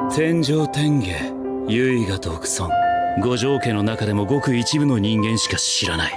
天上天下、唯我独尊。五条家の中でもごく一部の人間しか知らない。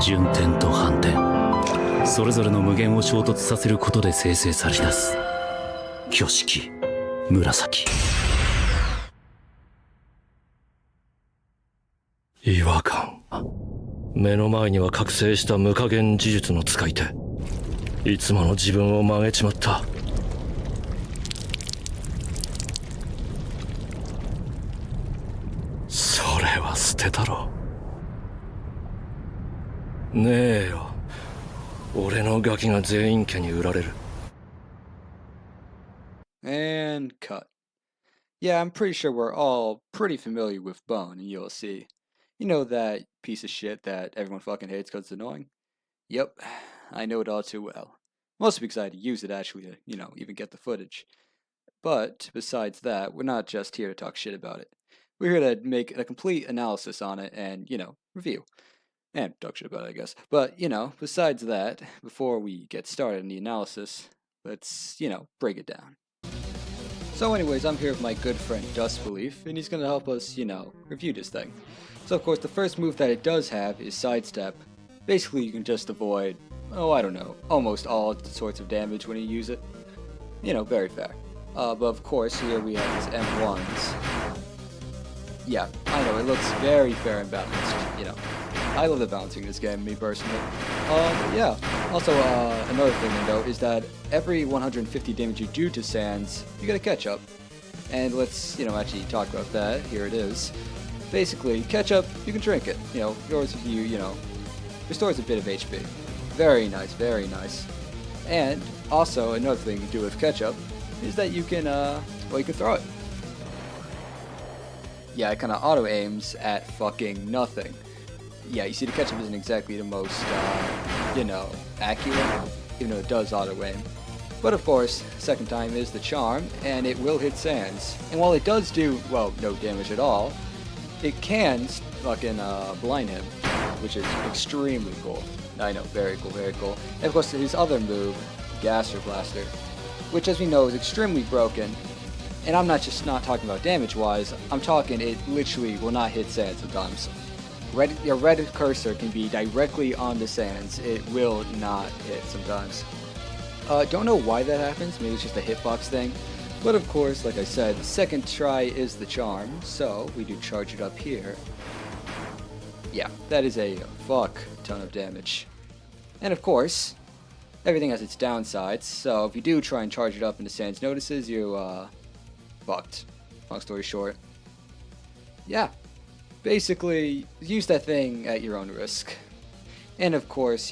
順天と反転、それぞれの無限を衝突させることで生成され出す挙式紫。違和感。目の前には覚醒した無加減呪術の使い手。いつもの自分を曲げちまった。それは捨てたろ。ねえよ、俺のガキが全員家に売られる。 And cut. Yeah, I'm pretty sure we're all pretty familiar with Bone in ULC. You know that piece of shit that everyone fucking hates because it's annoying? Yep, I know it all too well. Mostly because I had to use it actually to, even get the footage. But besides that, we're not just here to talk shit about it. We're here to make a complete analysis on it and, review. And talk shit about it, I guess. But, besides that, before we get started in the analysis, let's, break it down. So anyways, I'm here with my good friend Dust Belief, and he's going to help us, review this thing. So of course, the first move that it does have is Sidestep. Basically, you can just avoid, almost all sorts of damage when you use it. Very fair. But of course, here we have his M1s. Yeah, I know, it looks very fair and balanced, I love the balancing in this game, me personally. Yeah. Also, another thing to note is that every 150 damage you do to Sans, you get a catch-up. And let's, actually talk about that. Here it is. Basically, ketchup, you can drink it. Yours if you, restores a bit of HP. Very nice, very nice. And also, another thing you can do with ketchup is that you can, you can throw it. Yeah, it kind of auto-aims at fucking nothing. Yeah, you see the ketchup isn't exactly the most, accurate, even though it does auto-aim. But of course, second time is the charm, and it will hit Sans. And while it does do, well, no damage at all, it can fucking blind him, which is extremely cool. I know, very cool, very cool. And of course, his other move, Gaster Blaster, which as we know is extremely broken. And I'm not talking about damage-wise, I'm talking it literally will not hit Sans sometimes. Your red cursor can be directly on the Sans, it will not hit sometimes. Don't know why that happens, maybe it's just a hitbox thing. But of course, like I said, the second try is the charm, so we do charge it up here. Yeah, that is a fuck ton of damage. And of course, everything has its downsides, so if you do try and charge it up into Sans notices, you, fucked. Long story short. Yeah. Basically, use that thing at your own risk. And of course,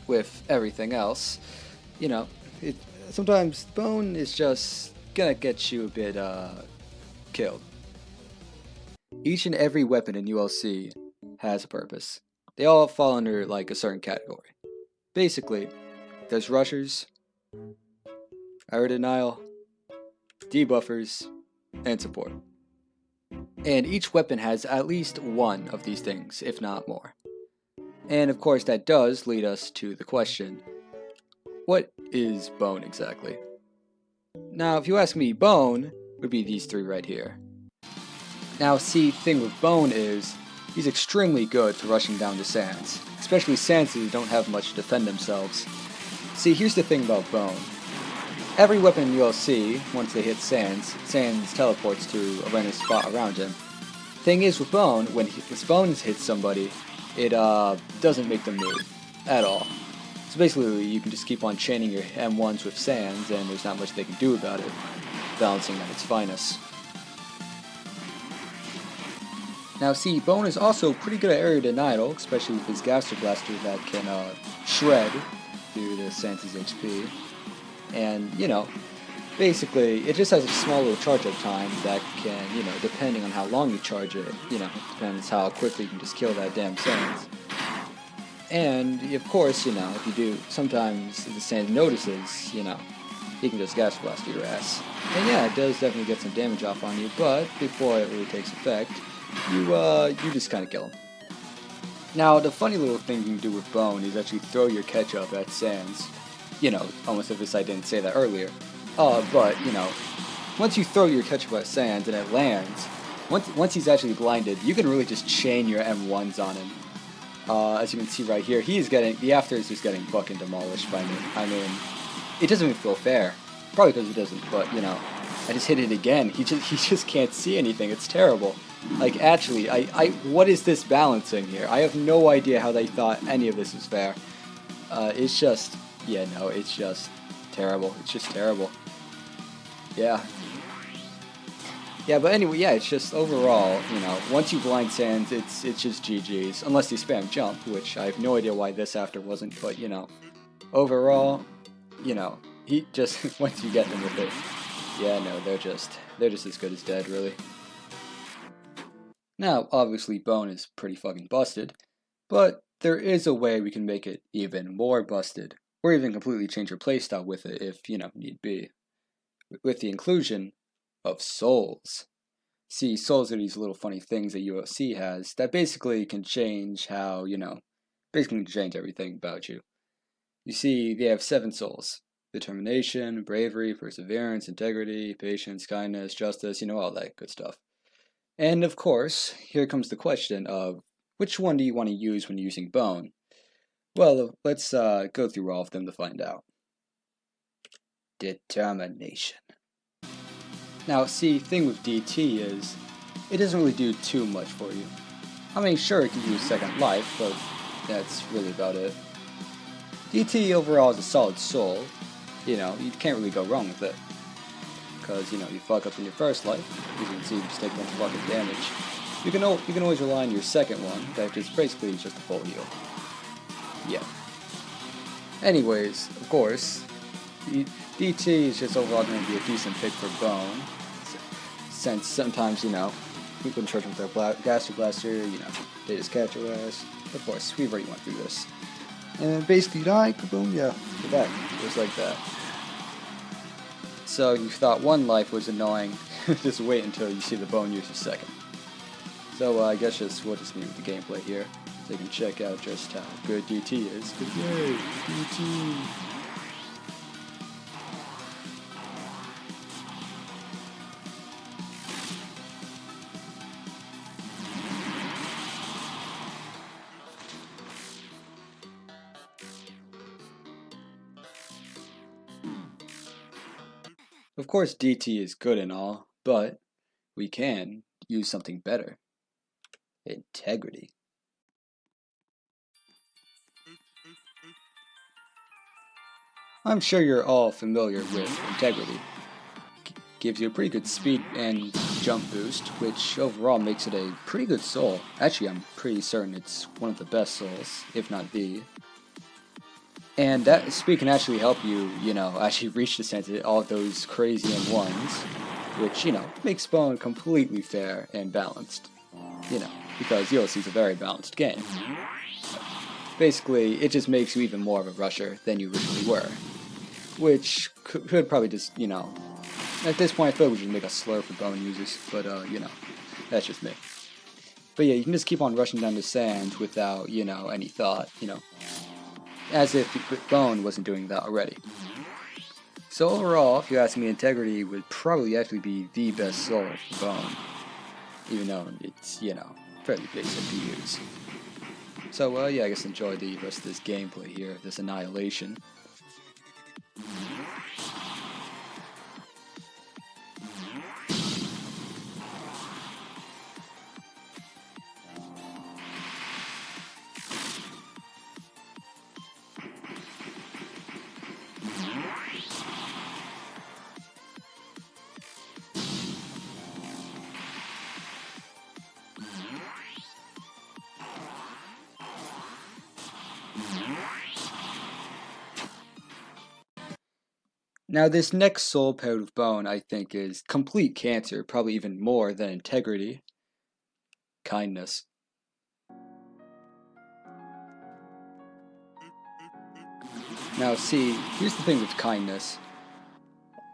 with everything else, sometimes Bone is just gonna get you a bit, killed. Each and every weapon in ULC has a purpose. They all fall under, a certain category. Basically, there's rushers, air denial, debuffers, and support. And each weapon has at least one of these things, if not more. And of course that does lead us to the question, what is Bone exactly? Now if you ask me, Bone would be these three right here. Now see, the thing with Bone is, he's extremely good for rushing down to Sans, especially Sans who don't have much to defend themselves. See, here's the thing about Bone. Every weapon in ULC, once they hit Sans, Sans teleports to a random spot around him. Thing is with Bone, when Bone hits somebody, it doesn't make them move at all. So basically you can just keep on chaining your M1s with Sans and there's not much they can do about it, balancing at its finest. Now see, Bone is also pretty good at area denial, especially with his Gaster Blaster that can shred through the Sans' HP. And, basically, it just has a small little charge-up time that can, depending on how long you charge it, depends how quickly you can just kill that damn Sans. And, of course, if you do, sometimes the Sans notices, he can just Gas Blast your ass. And yeah, it does definitely get some damage off on you, but before it really takes effect, you just kind of kill him. Now, the funny little thing you can do with Bone is actually throw your ketchup at Sans. Almost as if I didn't say that earlier. But, you know, once you throw your ketchup at Sans and it lands, once he's actually blinded, you can really just chain your M1s on him. As you can see right here, the after is just getting fucking demolished by me. I mean, it doesn't even feel fair. Probably because it doesn't, but, you know, I just hit it again. He just can't see anything. It's terrible. Like, actually, what is this balancing here? I have no idea how they thought any of this was fair. It's just, yeah, no, it's just terrible. It's just terrible. Yeah. Yeah, but anyway, yeah, it's just overall, you know, once you blind Sans, it's just GG's. Unless you spam jump, which I have no idea why this after wasn't, but, you know, overall, you know, he just, once you get them with it, yeah, no, they're just as good as dead, really. Now, obviously, Bone is pretty fucking busted, but there is a way we can make it even more busted, or even completely change your playstyle with it if, you know, need be. With the inclusion of souls. See, souls are these little funny things that ULC has that basically can change how, you know, basically change everything about you. You see, they have 7 souls. Determination, bravery, perseverance, integrity, patience, kindness, justice, you know, all that good stuff. And of course, here comes the question of, which one do you want to use when using Bone? Well, let's go through all of them to find out. Determination. Now, see, thing with DT is, it doesn't really do too much for you. I mean, sure, it can use second life, but that's really about it. DT overall is a solid soul. You know, you can't really go wrong with it. Because, you know, you fuck up in your first life, you can see you just take a bunch of fucking damage. You can always rely on your second one, that just basically is just a full heal. Yeah. Anyways, of course, DT is just overall going to be a decent pick for Bone, since sometimes, you know, people in church with their Gaster Blaster, you know, they just catch your ass. Of course, we've already went through this. And basically die, kaboom, yeah, you're back, just like that. So you thought one life was annoying, just wait until you see the Bone use a second. So I guess we'll just leave the gameplay here, so you can check out just how good DT is. Yay, DT! Of course, DT is good and all, but we can use something better. Integrity. I'm sure you're all familiar with Integrity. Gives you a pretty good speed and jump boost, which overall makes it a pretty good soul. Actually, I'm pretty certain it's one of the best souls, if not the. And that speed can actually help you, you know, actually reach the center, all those crazy M1s, which, you know, makes Bone completely fair and balanced. You know, because ULC is a very balanced game. Basically, it just makes you even more of a rusher than you originally were. Which could probably just, you know, at this point I feel like we should make a slur for Bone users, but, you know, that's just me. But yeah, you can just keep on rushing down the sand without, you know, any thought, you know. As if Bone wasn't doing that already. So overall, if you ask me, Integrity would probably actually be the best soul for Bone. Even though it's, you know, fairly basic to use. So, yeah, I guess enjoy the rest of this gameplay here, this Annihilation. Now, this next soul paired with Bone, I think, is complete cancer, probably even more than Integrity. Kindness. Now, see, here's the thing with Kindness.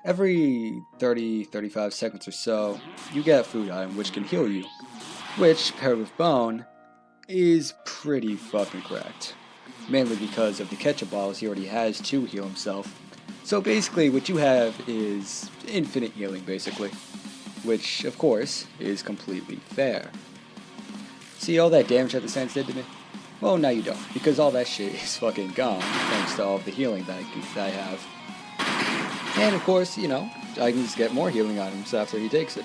Every 30-35 seconds or so, you get a food item which can heal you, which, paired with Bone, is pretty fucking cracked. Mainly because of the ketchup bottles he already has to heal himself. So basically what you have is infinite healing basically, which of course is completely fair. See all that damage that the Sands did to me? Well, now you don't, because all that shit is fucking gone thanks to all of the healing that I have. And of course, you know, I can just get more healing items after he takes it.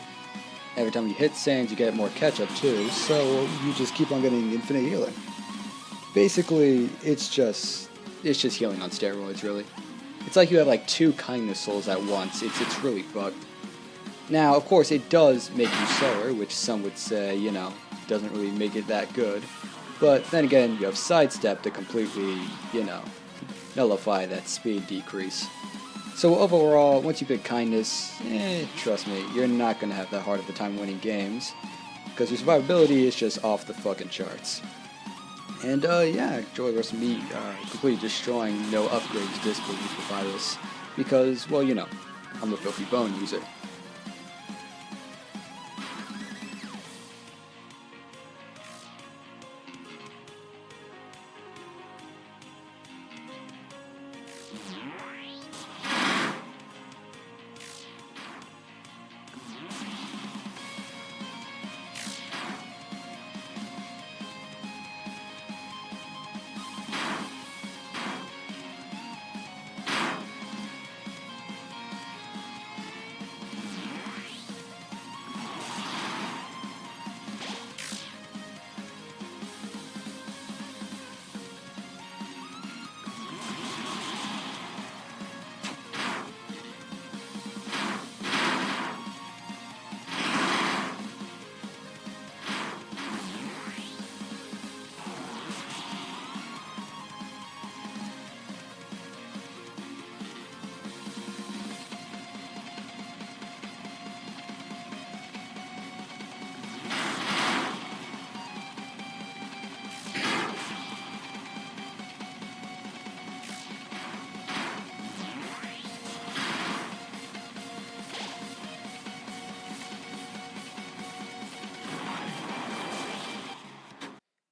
Every time you hit Sands, you get more catch-up too, so you just keep on getting infinite healing. Basically, it's just healing on steroids, really. It's like you have like 2 kindness souls at once. It's really fucked. Now, of course, it does make you slower, which some would say, you know, doesn't really make it that good. But then again, you have sidestep to completely, you know, nullify that speed decrease. So overall, once you pick kindness, trust me, you're not going to have that hard of a time winning games, because your survivability is just off the fucking charts. And yeah, enjoy the rest of me completely destroying no upgrades disbelief with virus, because, well, you know, I'm a filthy bone user.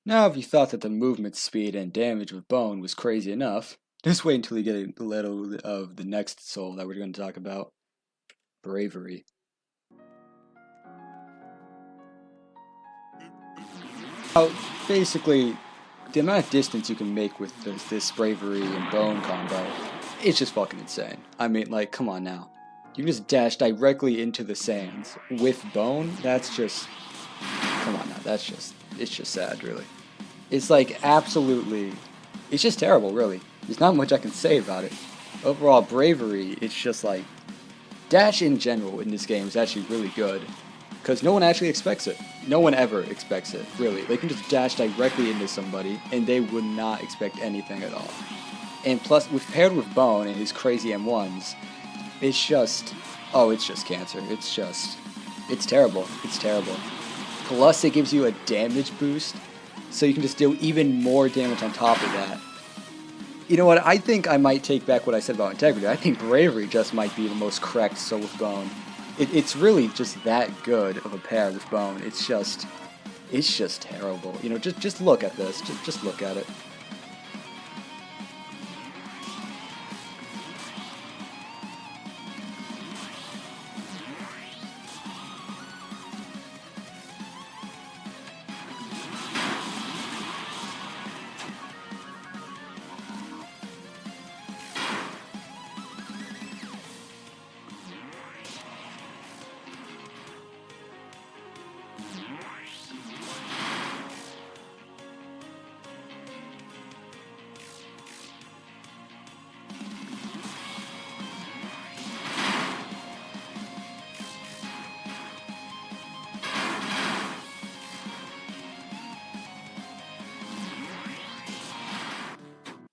Now, if you thought that the movement speed and damage with bone was crazy enough, just wait until you get a little of the next soul that we're going to talk about. Bravery. Basically, the amount of distance you can make with this bravery and bone combo, it's just fucking insane. I mean, like, come on now. You can just dash directly into the sands with bone? That's just... Come on now, it's just sad, really. It's like, absolutely... It's just terrible, really. There's not much I can say about it. Overall, bravery, it's just like... Dash in general in this game is actually really good. Because no one actually expects it. No one ever expects it, really. They can just dash directly into somebody, and they would not expect anything at all. And plus, paired with Bone and his crazy M1s, it's just... Oh, it's just cancer. It's just... It's terrible. It's terrible. Plus, it gives you a damage boost, so you can just deal even more damage on top of that. You know what? I think I might take back what I said about integrity. I think bravery just might be the most correct soul with Bone. It's really just that good of a pair with Bone. It's just terrible. You know, just look at this. Just look at it.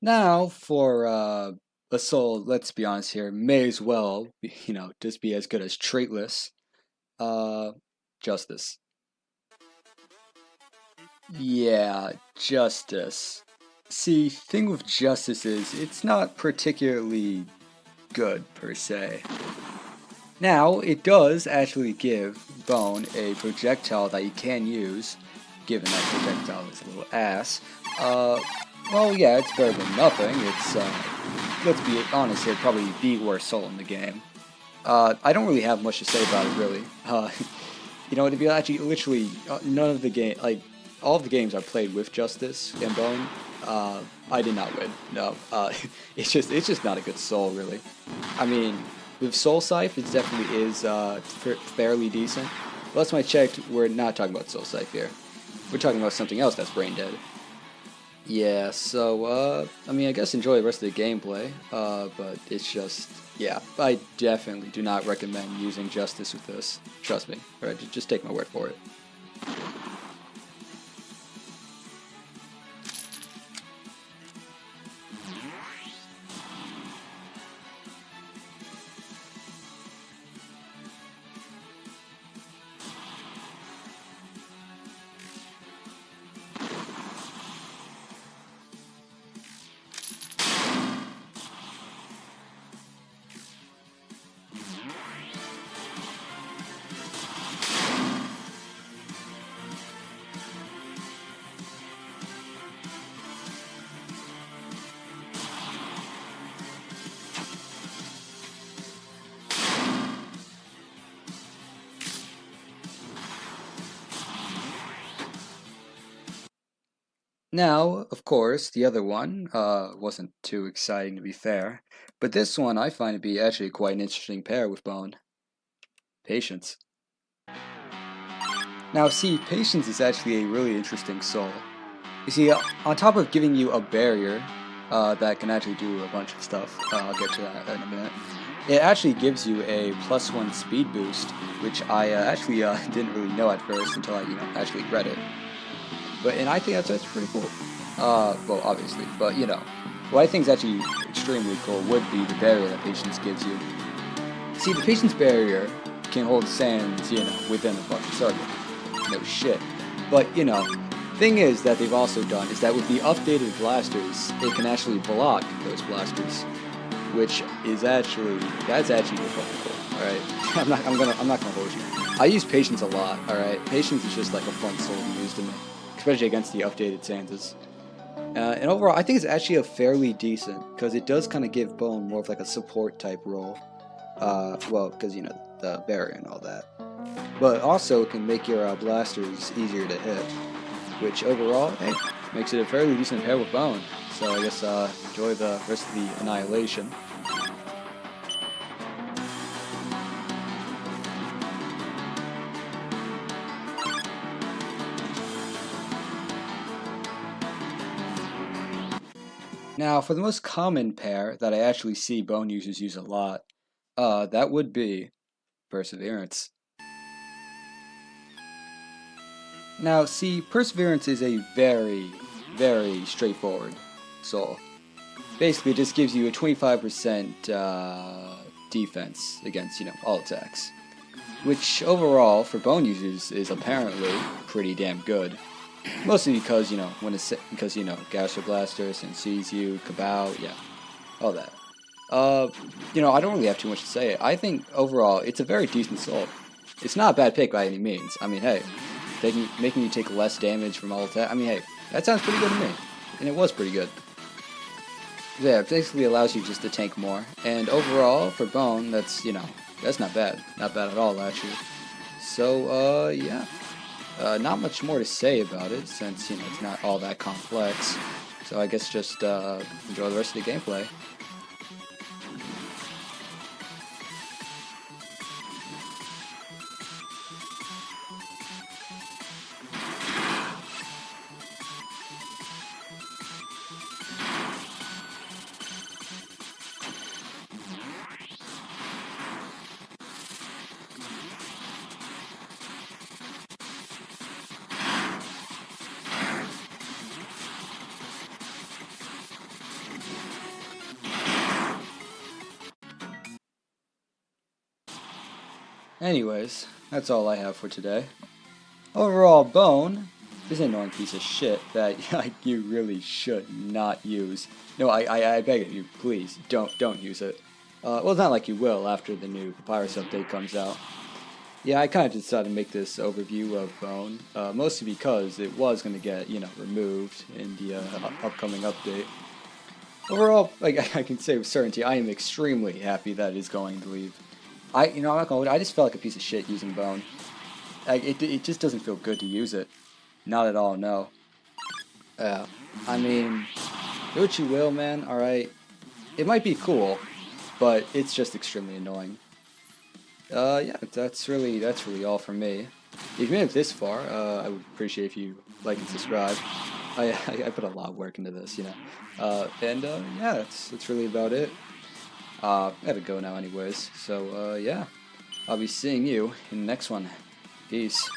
Now, for a soul, let's be honest here, may as well, you know, just be as good as traitless. Justice. Yeah, Justice. See, thing with Justice is, it's not particularly good, per se. Now, it does actually give Bone a projectile that you can use, given that projectile is a little ass. Well, yeah, it's better than nothing. It's, let's be honest, it'd probably be the worst soul in the game. I don't really have much to say about it, really. You know, to be actually, literally, none of the game, like, all of the games I've played with Justice and Bone, I did not win. No, it's just not a good soul, really. I mean, with Soul Scythe, it definitely is fairly decent. Last time I checked, we're not talking about Soul Scythe here. We're talking about something else that's brain dead. Yeah, so, I mean, I guess enjoy the rest of the gameplay, but it's just, yeah, I definitely do not recommend using Justice with this. Trust me. Alright, just take my word for it. Now, of course, the other one wasn't too exciting to be fair, but this one I find to be actually quite an interesting pair with Bone. Patience. Now, see, Patience is actually a really interesting soul. You see, on top of giving you a barrier that can actually do a bunch of stuff, I'll get to that in a minute, it actually gives you a +1 speed boost, which I actually didn't really know at first until I, actually read it. And I think that's pretty cool. Well, obviously, but what I think is actually extremely cool would be the barrier that Patience gives you. See, the Patience barrier can hold sands, within a fucking circle. No shit. But, thing is that they've also done is that with the updated blasters, it can actually block those blasters, which is that's actually fucking cool. All right, I'm not gonna hold you. I use Patience a lot. All right, Patience is just like a fun soul to use to me, especially against the updated Santas. And overall, I think it's actually a fairly decent, because it does kind of give Bone more of like a support type role. Well, because the barrier and all that. But also, it can make your blasters easier to hit, which overall, hey, makes it a fairly decent pair with Bone. So I guess enjoy the rest of the Annihilation. Now, for the most common pair that I actually see Bone users use a lot, that would be Perseverance. Now, see, Perseverance is a very, very straightforward soul. Basically, it just gives you a 25% defense against, all attacks. Which, overall, for Bone users, is apparently pretty damn good. Mostly because, Gaster Blaster, and sees you, Cabal, yeah, all that. I don't really have too much to say. I think, overall, it's a very decent soul. It's not a bad pick by any means. I mean, hey, making you take less damage from all attack. I mean, hey, that sounds pretty good to me. And it was pretty good. Yeah, it basically allows you just to tank more. And overall, for Bone, that's not bad. Not bad at all, actually. So, yeah. Not much more to say about it, since, it's not all that complex. So I guess just enjoy the rest of the gameplay. Anyways, that's all I have for today. Overall, Bone is an annoying piece of shit that you really should not use. No, I beg of you, please, don't use it. Well, it's not like you will after the new Papyrus update comes out. Yeah, I kind of decided to make this overview of Bone, mostly because it was going to get, removed in the upcoming update. Overall, like I can say with certainty, I am extremely happy that it is going to leave. I'm not gonna lie, I just felt like a piece of shit using Bone. Like, it just doesn't feel good to use it. Not at all, no. I mean, do what you will, man, alright? It might be cool, but it's just extremely annoying. Yeah, that's really all from me. If you made it this far, I would appreciate if you like and subscribe. I put a lot of work into this, yeah, that's really about it. I gotta go now anyways, so, yeah. I'll be seeing you in the next one. Peace.